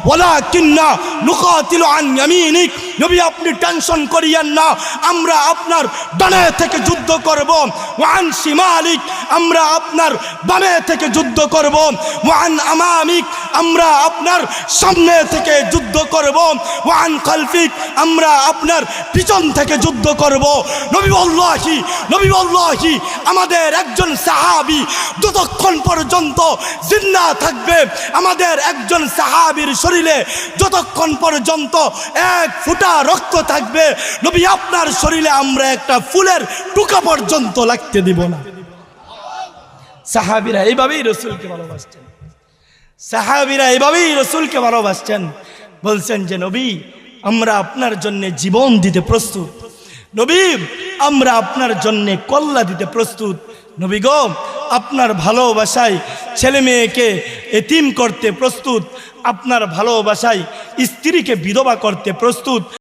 ওয়ালাকিন্না নুকাতিলু আন ইয়ামিনিক, নবী আপনি টেনশন করিয়েন না, আমরা আপনার ডানে থেকে যুদ্ধ করব। ওয়া আন শিমালিক, আমরা আপনার বামে থেকে যুদ্ধ করব। ওয়া আন আমামিক, আমরা আপনার সামনে থেকে যুদ্ধ করব। ওয়া আন খালফিক, আমরা আপনার পিছন থেকে যুদ্ধ করব। নবী ওয়াল্লাহি আমাদের একজন সাহাবী যতক্ষণ পর্যন্ত জিন্দা থাকবে, আমাদের একজন সাহাবীর শরীরে যতক্ষণ পর্যন্ত এক ফোঁটা রক্ত থাকবে, নবী আপনার শরীরে আমরা একটা ফুলের টুকা পর্যন্ত লাগতে দিব না। সাহাবীরা এইভাবেই রাসূলকে ভালোবাসতেন, সাহাবীরা এইভাবেই রাসূলকে ভালোবাসতেন। বলছেন যে নবী আমরা আপনার জন্য জীবন দিতে প্রস্তুত, নবী আমরা আপনার জন্য কল্লা দিতে প্রস্তুত। নবী গো আপনার ভালোবাসায় ছেলে মেয়েকে এতিম করতে প্রস্তুত, আপনার ভালোবাসায় স্ত্রীকে বিধবা করতে প্রস্তুত।